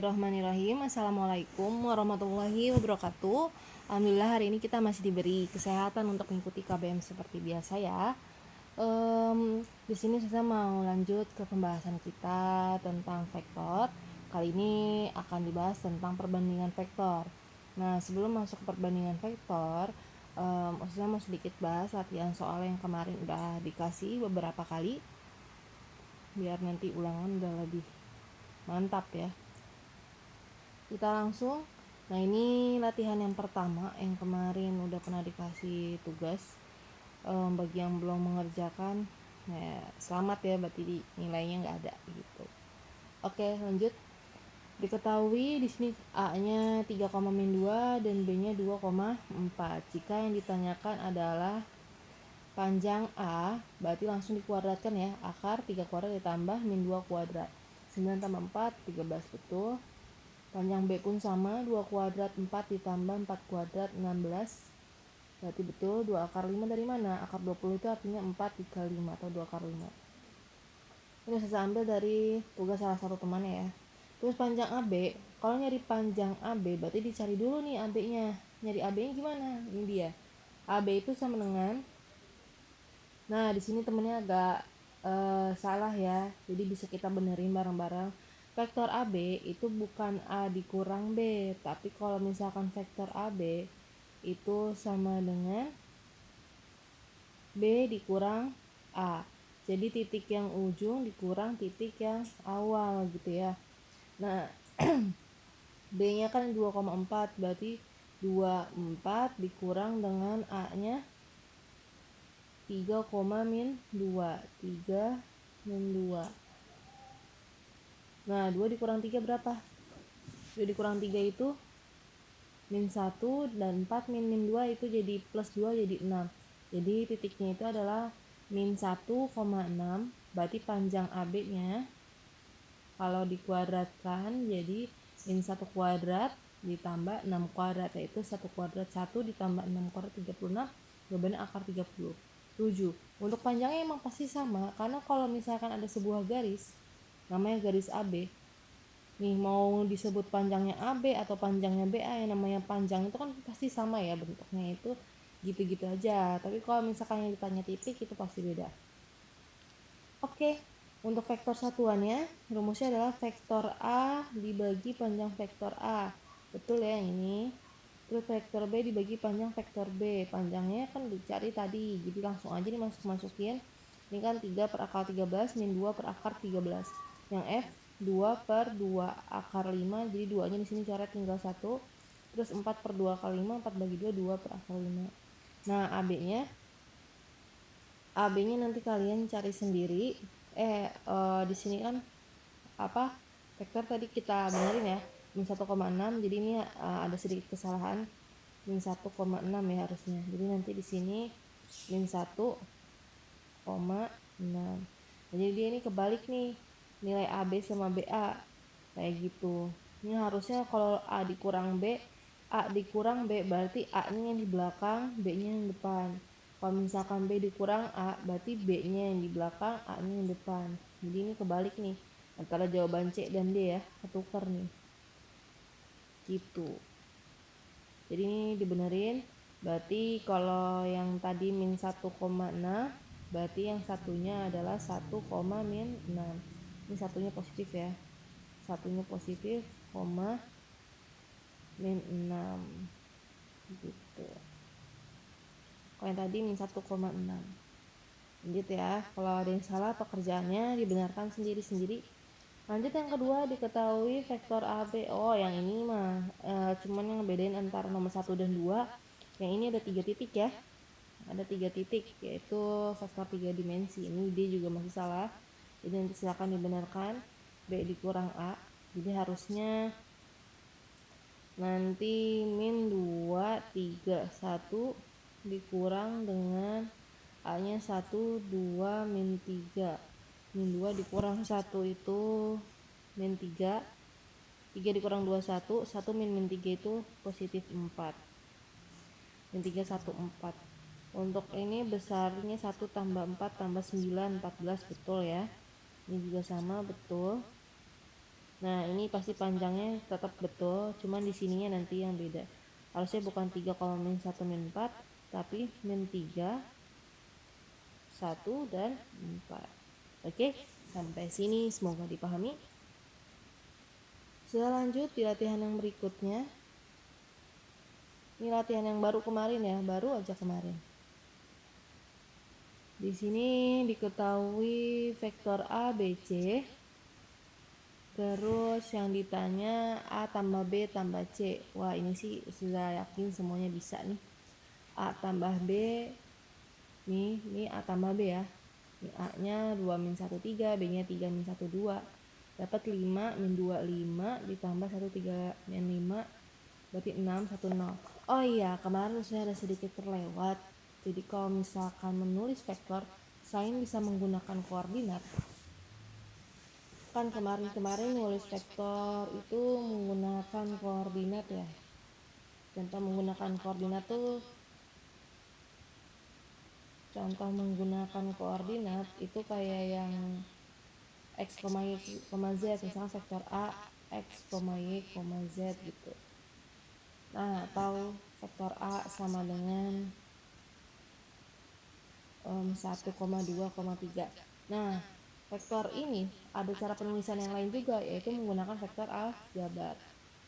Bismillahirrahmanirrahim. Assalamualaikum warahmatullahi wabarakatuh. Alhamdulillah hari ini kita masih diberi kesehatan untuk mengikuti KBM seperti biasa ya. Di sini saya mau lanjut ke pembahasan kita tentang vektor. Kali ini akan dibahas tentang perbandingan vektor. Nah, sebelum masuk ke perbandingan vektor, saya mau sedikit bahas latihan soal yang kemarin udah dikasih beberapa kali, biar nanti ulangan udah lebih mantap ya. Kita langsung. Nah, ini latihan yang pertama yang kemarin udah pernah dikasih tugas. Bagi yang belum mengerjakan, ya selamat ya, berarti nilainya nggak ada gitu. Oke, lanjut. Diketahui di sini A-nya 3,2 dan B-nya 2,4. Jika yang ditanyakan adalah panjang A, berarti langsung dikuadratkan ya. Akar 3 kuadrat ditambah min 2 kuadrat. 9 tambah 4, 13, betul. Panjang B pun sama, 2 kuadrat 4 ditambah 4 kuadrat 16. Berarti betul, 2 akar 5 dari mana? Akar 20 itu artinya 4 dikali 5 atau 2 akar 5. Ini saya ambil dari tugas salah satu temannya ya. Terus panjang AB, kalau nyari panjang AB berarti dicari dulu nih AB-nya. Nyari AB-nya gimana? Ini dia. AB itu sama dengan, nah di sini temennya agak salah ya. Jadi bisa kita benerin bareng-bareng. Vektor AB itu bukan A dikurang B, tapi kalau misalkan vektor AB itu sama dengan B dikurang A. Jadi titik yang ujung dikurang titik yang awal gitu ya. Nah, B-nya kan 2,4, berarti 24 dikurang dengan A-nya 3, min 2. 3 min 2. Nah, 2 dikurang 3 berapa? 2 dikurang 3 itu min 1, dan 4 min 2 itu jadi plus 2 jadi 6. Jadi titiknya itu adalah min 1,6. Berarti panjang AB-nya kalau dikuadratkan jadi min 1 kuadrat ditambah 6 kuadrat, yaitu 1 kuadrat 1 ditambah 6 kuadrat 36, jawabannya akar 37. Untuk panjangnya emang pasti sama, karena kalau misalkan ada sebuah garis namanya garis AB nih, mau disebut panjangnya AB atau panjangnya BA, yang namanya panjang itu kan pasti sama ya, bentuknya itu gitu-gitu aja. Tapi kalau misalkan yang ditanya titik itu pasti beda. Oke, untuk vektor satuannya rumusnya adalah vektor A dibagi panjang vektor A. Betul ya ini. Terus vektor B dibagi panjang vektor B. Panjangnya kan dicari tadi, jadi langsung aja dimasukin. Ini kan 3 per akar 13 min 2 per akar 13. Yang F 2 per 2 akar 5, jadi 2 nya di sini coret tinggal 1. Terus 4 per 2 kali 5, 4 bagi 2, 2 per akar 5. Nah, AB-nya nanti kalian cari sendiri. Di sini kan apa? Vektor tadi kita benerin ya, min 1,6. Jadi ini ada sedikit kesalahan. Min 1,6 ya harusnya. Jadi nanti di sini min 1,6. Jadi dia ini kebalik nih, nilai AB sama BA kayak gitu. Ini harusnya kalau A dikurang B, A dikurang B berarti A-nya yang di belakang, B-nya yang depan. Kalau misalkan B dikurang A, berarti B-nya yang di belakang, A-nya yang depan. Jadi ini kebalik nih, antara jawaban C dan D ya, ketukar nih. Gitu. Jadi ini dibenerin, berarti kalau yang tadi min 1,6, berarti yang satunya adalah 1, min 6. Ini satunya positif ya. Satunya positif, min 6. Gitu. Kalau yang tadi min 1,6. Lanjut ya, kalau ada yang salah pekerjaannya dibenarkan sendiri-sendiri. Lanjut yang kedua, diketahui vektor AB. Oh, yang ini mah cuman yang bedain antara nomor 1 dan 2. Yang ini ada 3 titik ya. Ada 3 titik, yaitu vektor 3 dimensi. Ini D juga masih salah. Jadi nanti silakan dibenarkan. B dikurang A. Jadi harusnya nanti min 2, 3, 1 dikurang dengan A-nya 1, 2, min 3. Min 2 dikurang 1 itu min 3. 3 dikurang 2, 1. 1 min 3 itu positif 4. Min 3, 1, 4. Untuk ini besarnya 1 tambah 4 tambah 9, 14, betul ya. Ini juga sama, betul. Nah, ini pasti panjangnya tetap betul, cuman di sininya nanti yang beda. Harusnya bukan 3, min 1 min 4, tapi min 3, 1, dan 4. Oke, sampai sini semoga dipahami. Sudah lanjut di latihan yang berikutnya. Ini latihan yang baru kemarin ya, baru aja kemarin. Di sini diketahui vektor A, B, C. Terus yang ditanya A tambah B tambah C. Wah, ini sih sudah yakin semuanya bisa nih. A tambah B, ini A tambah B ya. Ini A-nya 2 min 1 3, B-nya 3 min 1 2. Dapat 5 min 2 5 ditambah 1 3 min 5, berarti 6 1 0. Oh iya, kemarin saya ada sedikit terlewat. Jadi kalau misalkan menulis vektor, selain bisa menggunakan koordinat, kan kemarin nulis vektor itu menggunakan koordinat ya. Contoh menggunakan koordinat tuh, contoh menggunakan koordinat itu kayak yang x, y, z, misalnya vektor A x, y, z gitu. Nah, atau vektor A sama dengan 1,2, 3. Nah, vektor ini ada cara penulisan yang lain juga, yaitu menggunakan vektor aljabar.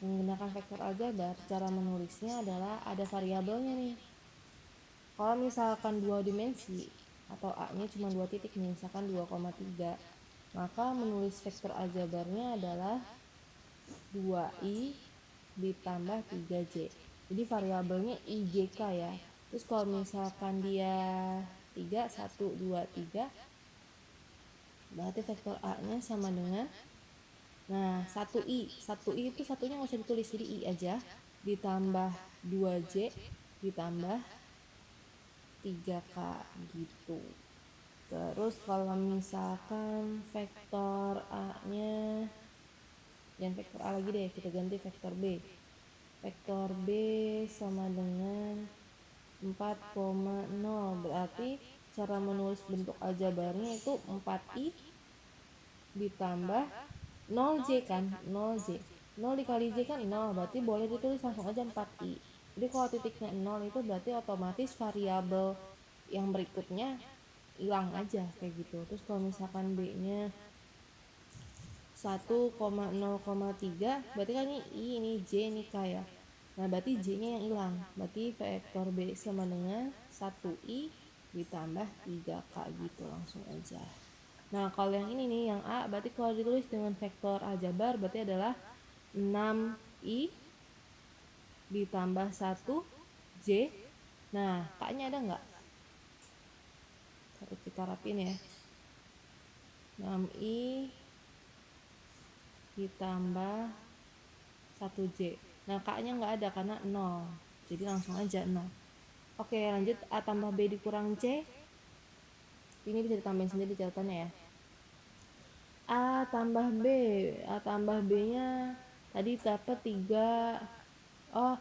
Menggunakan vektor aljabar, cara menulisnya adalah ada variabelnya nih. Kalau misalkan 2 dimensi atau A-nya cuma 2 titik nih, misalkan 2,3, maka menulis vektor aljabarnya adalah 2i ditambah 3j. Jadi variabelnya ijk ya. Terus kalau misalkan dia 3, 1, 2, 3, berarti vektor A-nya sama dengan, nah 1i itu satunya nggak usah ditulis, jadi i aja, ditambah 2j ditambah 3k gitu. Terus kalau misalkan vektor A-nya, jangan vektor A lagi deh, kita ganti vektor B. Vektor B sama dengan 4,0, berarti cara menulis bentuk aljabarnya itu 4i ditambah 0j kan, 0j. 0 dikali j kan 0, berarti boleh ditulis langsung aja 4i. Jadi kalau titiknya 0 itu berarti otomatis variabel yang berikutnya hilang aja kayak gitu. Terus kalau misalkan B-nya 1,0,3, berarti kan ini I, ini J, ini K ya. Nah, berarti J-nya yang hilang. Berarti vektor B sama dengan 1i ditambah 3k gitu langsung aja. Nah, kalau yang ini nih, yang A, berarti kalau ditulis dengan vektor aljabar berarti adalah 6i ditambah 1j. Nah, K-nya ada nggak? Kita rapin ya. 6i ditambah 1j. Nah, K-nya nggak ada karena 0. Jadi langsung aja 0. Oke, lanjut. A tambah B dikurang C. Ini bisa ditambahin sendiri catatannya ya. A tambah B. A tambah B-nya tadi dapat 3. Oh,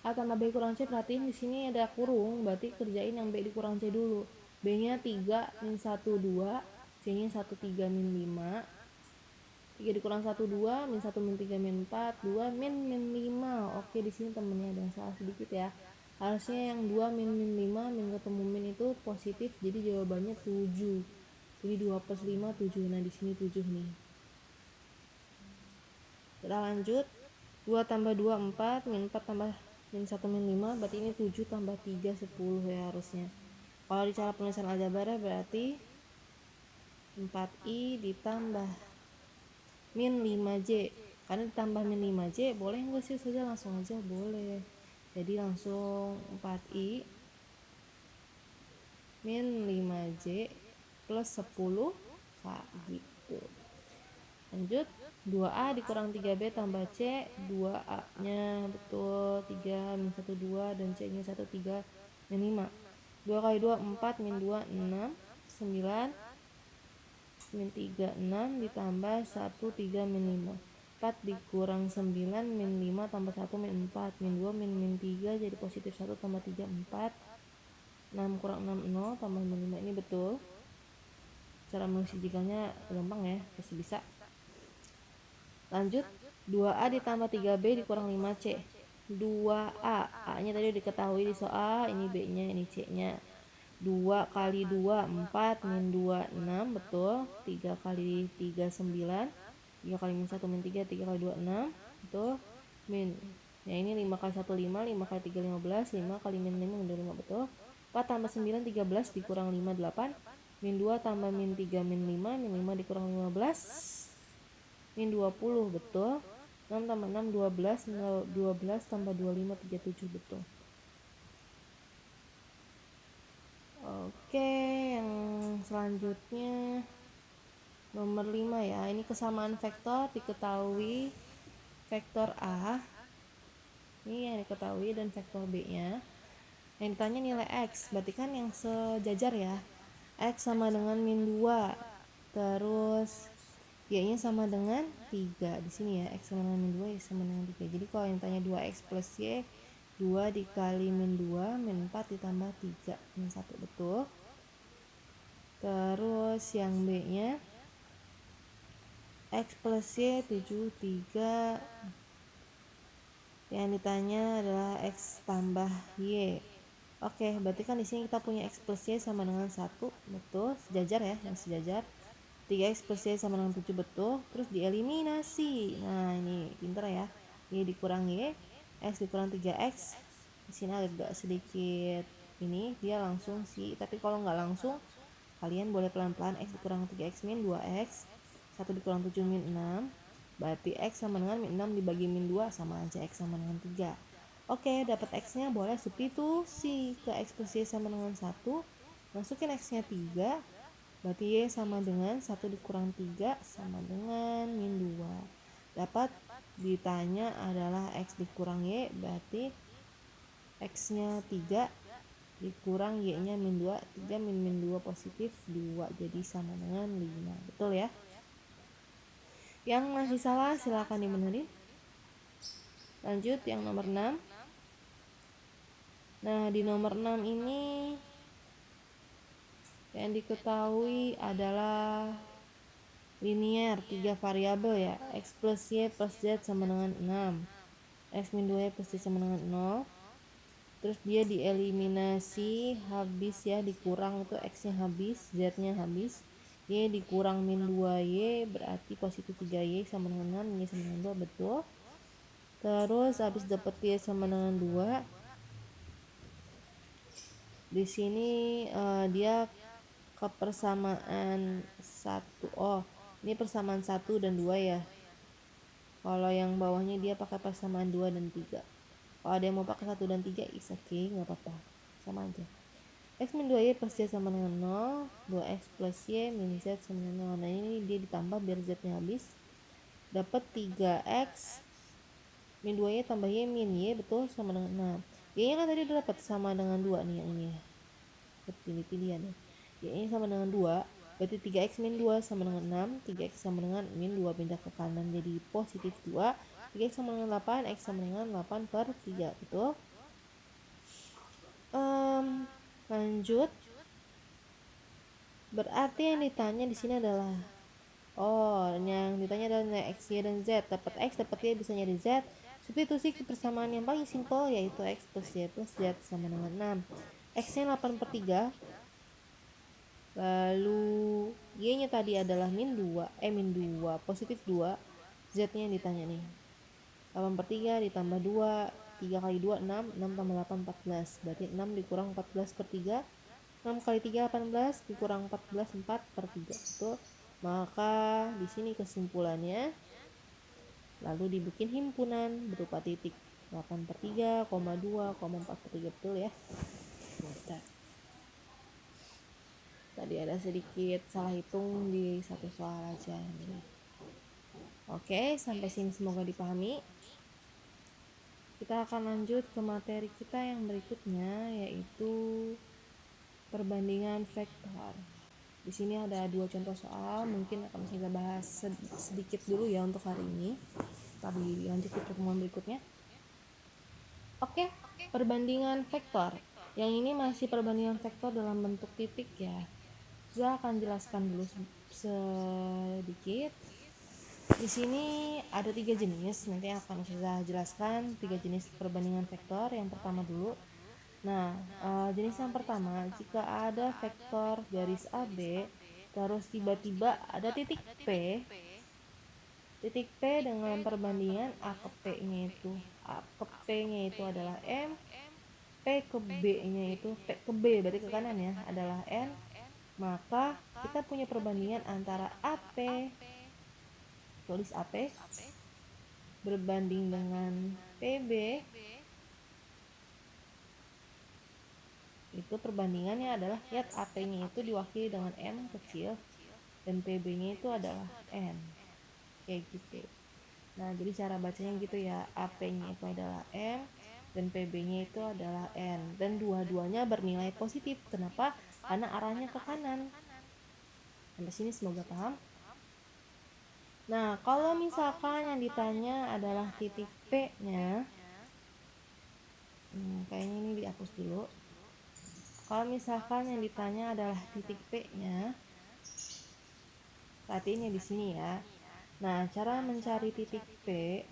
A tambah B kurang C, perhatiin di sini ada kurung. Berarti kerjain yang B dikurang C dulu. B-nya 3 min 1 2. C-nya 1 3 min 5. 3 dikurang 1 2, min 1 min 3 min 4, 2 min 5. Oke, di sini temennya ada yang salah sedikit ya. Harusnya yang 2 min 5, min ketemu min itu positif, jadi jawabannya 7. Jadi 2 plus 5 7. Nah, di sini 7 nih. Kita lanjut. 2 tambah 2 4, min 4 tambah min 1 min 5, berarti ini 7 tambah 3 10 ya harusnya. Kalau di cara penulisan aljabar berarti 4i ditambah min 5j, karena ditambah min 5j boleh nggak sih saja, langsung aja boleh. Jadi langsung 4i min 5j plus 10 k gitu. Lanjut. 2a dikurang 3b tambah c. 2a nya betul 3 min 1 2 dan c nya 1 3 min 5. 2 kali 2 4 min 2 6, 9 min 3 6 ditambah 1 3 min 5. 4 dikurang 9 min 5 tambah 1 min 4, min 2 min 3 jadi positif 1 tambah 3 4. 6 kurang 6 0 tambah min 5, ini betul. Cara menulis jikanya gampang ya, pasti bisa. Lanjut, 2A ditambah 3B dikurang 5C. 2A, A-nya tadi diketahui di soal, ini B-nya, ini C-nya. 2 kali 2, 4, min 2, 6, betul. 3 kali 3, 9. 3 kali min 1, min 3, 3 kali 2, 6, betul. Min, ya ini 5 kali 1, 5, 5 kali 3, 15, 5 kali min 5, min 2, 5, betul. 4 tambah 9, 13, dikurang 5, 8. Min 2 tambah min 3, min 5, min 5 dikurang 15. Min 20, betul. 6 tambah 6, 12, 12 tambah 25, 37, betul. Oke, yang selanjutnya nomor 5 ya. Ini kesamaan vektor diketahui vektor A. Ini yang diketahui dan vektor B-nya. Yang ditanya nilai X, berarti kan yang sejajar ya. X sama dengan min 2. Terus Y-nya sama dengan 3. Di sini ya, X sama dengan min 2, Y sama dengan 3. Jadi kalau yang tanya 2X plus Y, 2 dikali min 2, min 4 ditambah 3, min 1, betul. Terus yang B-nya X plus Y 7, 3. Yang ditanya adalah X tambah Y. Oke, berarti kan di sini kita punya X plus Y sama dengan 1, betul. Sejajar ya, yang sejajar. 3X plus Y sama dengan 7, betul. Terus dieliminasi. Nah, ini pinter ya. Y dikurang Y, X dikurang 3X. Di sini agak sedikit ini, dia langsung sih. Tapi kalau nggak langsung, kalian boleh pelan-pelan. X dikurang 3X min 2X. 1 dikurang 7 min 6. Berarti X sama dengan min 6 dibagi min 2 sama aja X sama dengan 3. Oke, dapat X-nya boleh substitusi ke X plus Y sama dengan 1. Masukin X-nya 3. Berarti Y sama dengan 1 dikurang 3 sama dengan min 2. Dapat ditanya adalah X dikurang Y, berarti X-nya 3 dikurang Y-nya min 2. 3 min 2 positif 2, jadi sama dengan 5. Betul ya? Yang masih salah silakan dibenerin. Lanjut yang nomor 6. Nah, di nomor 6 ini yang diketahui adalah linear 3 variabel ya. X plus Y plus Z sama dengan 6. X min 2Y plus Z sama dengan 0. Terus dia dieliminasi, habis ya, dikurang itu X-nya habis, Z-nya habis. Y dikurang min 2Y berarti positif 3Y sama dengan 6, Y sama dengan 2, betul. Terus habis dapat Y sama dengan 2. Di sini dia kepersamaan 1. Oh, ini persamaan 1 dan 2 ya. Kalau yang bawahnya dia pakai persamaan 2 dan 3. Kalau ada yang mau pakai 1 dan 3, is okay, nggak apa-apa. Sama aja. X min 2Y plus Z sama dengan 0. 2X plus Y min Z sama dengan 0. Nah, ini dia ditambah biar Z-nya habis. Dapat 3X min 2Y tambah Y min Y, betul, sama dengan 6. Y-nya kan tadi udah dapat sama dengan 2 nih yang ini ya. Pilih-pilihan ya. Y-nya sama dengan 2. Berarti 3X min 2 sama dengan 6. 3X sama dengan min 2 pindah ke kanan jadi positif 2. 3X sama dengan 8. X sama dengan 8 per 3. Betul. Lanjut. Berarti yang ditanya di sini adalah yang ditanya adalah nilai X, Y, dan Z. Dapat X, dapat Y, bisa nyari Z. Substitusi kebersamaan yang paling simpel yaitu X plus Y plus Z sama dengan 6. X-nya 8 per 3. Lalu Y-nya tadi adalah min 2, positif 2. Z-nya yang ditanya nih. 8 per 3 ditambah 2. 3 kali 2, 6. 6 tambah 8, 14. Berarti 6 dikurang 14 per 3. 6 kali 3, 18. Dikurang 14, 4 per 3. Betul. Maka di sini kesimpulannya, lalu dibikin himpunan berupa titik. 8 per 3, 2, 4 per 3. Betul ya. Bentar. Tadi ada sedikit salah hitung di satu soal aja nih. Oke, sampai sini semoga dipahami. Kita akan lanjut ke materi kita yang berikutnya, yaitu perbandingan vektor. Di sini ada 2 contoh soal, mungkin akan kita bahas sedikit dulu ya untuk hari ini. Tapi lanjut di pertemuan berikutnya. Oke, perbandingan vektor. Yang ini masih perbandingan vektor dalam bentuk titik ya. Saya akan jelaskan dulu sedikit. Di sini ada 3 jenis, nanti akan saya jelaskan 3 jenis perbandingan vektor. Yang pertama dulu. Nah, jenis yang pertama, jika ada vektor garis AB, terus tiba-tiba ada titik P dengan perbandingan A ke P-nya itu. A ke P-nya itu adalah M, P ke B-nya itu, P ke B berarti ke kanan ya, adalah N. Maka kita punya perbandingan antara AP, tulis AP, berbanding dengan PB, itu perbandingannya adalah lihat AP-nya itu diwakili dengan M kecil dan PB-nya itu adalah N, kayak gitu. Nah, jadi cara bacanya gitu ya, AP-nya itu adalah M dan PB-nya itu adalah N, dan dua-duanya bernilai positif. Kenapa? Karena arahnya ke kanan. Sampai sini semoga paham. Nah, kalau misalkan yang ditanya adalah titik P-nya, kayaknya ini dihapus dulu. Kalau misalkan yang ditanya adalah titik P-nya, perhatiin ya di sini ya. Nah, cara mencari titik P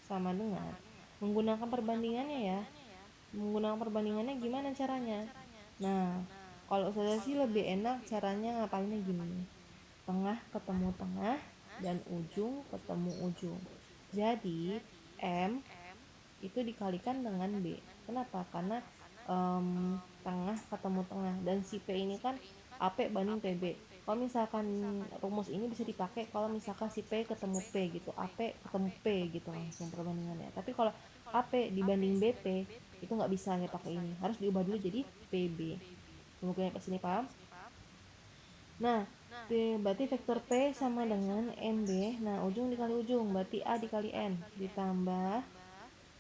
sama dengan menggunakan perbandingannya ya. Menggunakan perbandingannya gimana caranya? Nah, kalau saya sih lebih enak caranya ngapainnya gini. Tengah ketemu tengah dan ujung ketemu ujung. Jadi, M itu dikalikan dengan B. Kenapa? Karena tengah ketemu tengah, dan si P ini kan AP banding PB. Kalau misalkan rumus ini bisa dipakai kalau misalkan si P ketemu P gitu, AP ketemu P gitu langsung perbandingannya. Tapi kalau AP dibanding BP itu nggak bisa ya pakai ini, harus diubah dulu jadi PB. Semoga sampai sini paham. Nah, berarti vektor P sama dengan MB. Nah, ujung dikali ujung berarti A dikali N ditambah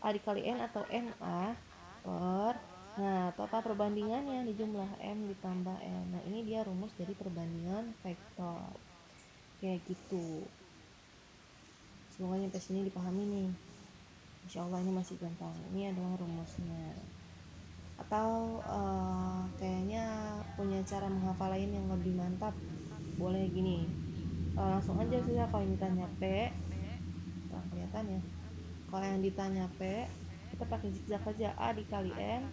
A dikali N atau NA per, nah total perbandingannya di jumlah M ditambah N. Nah, ini dia rumus dari perbandingan vektor. Kayak gitu. Semoga sampai sini dipahami nih. Insya Allah ini masih gampang. Ini adalah rumusnya. Atau kayaknya punya cara menghafal lain yang lebih mantap. Boleh gini. Langsung aja saja kalau yang ditanya P, kurang kelihatan ya. Kalau yang ditanya P, kita pakai zigzag aja, A dikali N,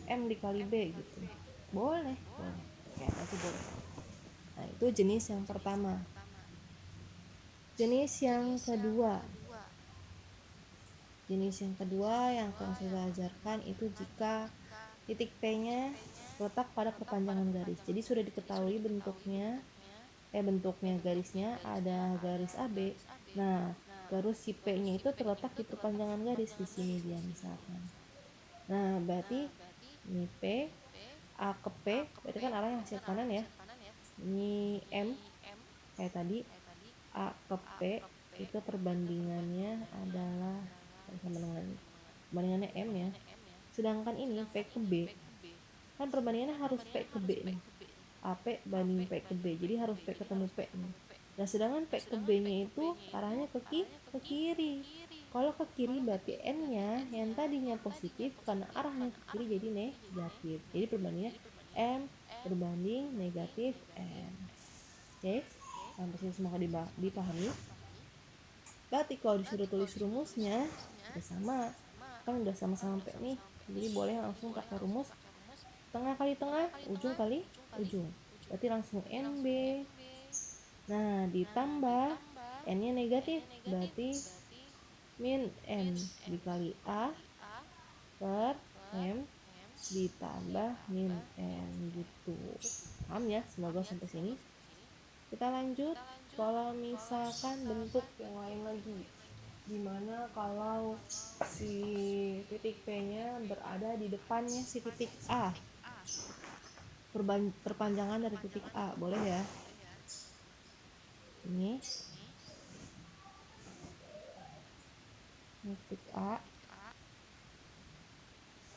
M dikali B gitu. Boleh. Kayak nanti boleh. Nah, itu jenis yang pertama. Jenis yang kedua. Jenis yang kedua yang akan saya ajarkan itu jika titik P-nya letak pada perpanjangan garis. Jadi sudah diketahui bentuknya garisnya ada garis AB. Nah, terus si P-nya itu terletak di perpanjangan garis di sini dia misalkan. Nah, berarti ini P, A ke P, berarti kan arahnya masih ke kanan ya. Ini M, kayak tadi, A ke P, itu perbandingannya adalah sama dengan perbandingannya M ya. Sedangkan ini P ke B, kan perbandingannya harus P ke B nih. AP banding P ke B, jadi harus P ketemu P nih. Nah, sedangkan P ke B-nya itu arahnya ke kiri. Kalau ke kiri berarti N-nya yang tadinya positif karena arahnya ke kiri jadi negatif. Jadi perbandingannya M berbanding negatif N. Oke, sampai sini semoga dipahami. Berarti kalau disuruh tulis rumusnya udah sama, kan udah sama-sama P nih. Jadi boleh langsung pakai rumus tengah kali tengah, ujung kali ujung. Berarti langsung NB. Nah, ditambah N-nya negatif, berarti min N dikali A per M ditambah min N gitu. Paham ya? Semoga sampai sini. Kita lanjut. Kalau misalkan bentuk yang lain lagi, dimana kalau si titik P-nya berada di depannya si titik A, perpanjangan dari titik A, boleh ya? Ini titik A.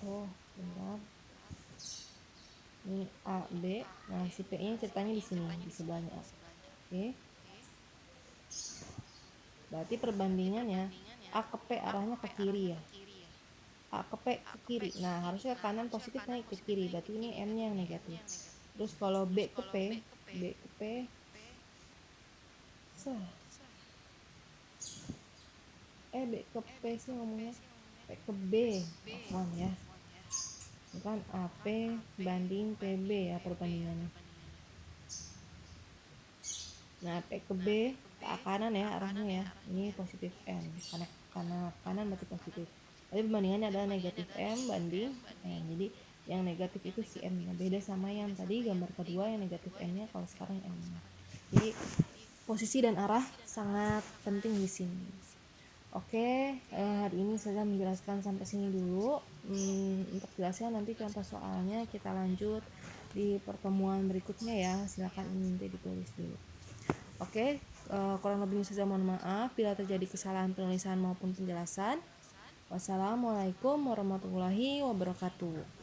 Oh, bentar. Ini A, B. Nah, si P-nya ceritanya di sini, di sebelahnya A. Oke. Berarti perbandingannya A ke P arahnya ke kiri ya. A ke P ke kiri. Nah, harusnya ke kanan positif naik ke kiri. Berarti ini M-nya yang negatif. Terus kalau B ke P, Salah. B ke P sih ngomongnya. P ke B. Afwan ya. Ini kan AP banding PB ya perbandingannya. Nah, P ke B ke kanan ya arahnya ya. Ini positif M. Karena kanan berarti positif. Tapi perbandingannya adalah negatif M banding N. Jadi yang negatif itu si M-nya. Beda sama yang tadi gambar kedua yang negatif N-nya, kalau sekarang M-nya. Jadi posisi dan arah sangat penting di sini. Oke, hari ini saya menjelaskan sampai sini dulu. Untuk jelasnya nanti contoh soalnya kita lanjut di pertemuan berikutnya ya. Silakan nanti ditulis dulu. Oke, kurang lebihnya saya mohon maaf bila terjadi kesalahan penulisan maupun penjelasan. Wassalamualaikum warahmatullahi wabarakatuh.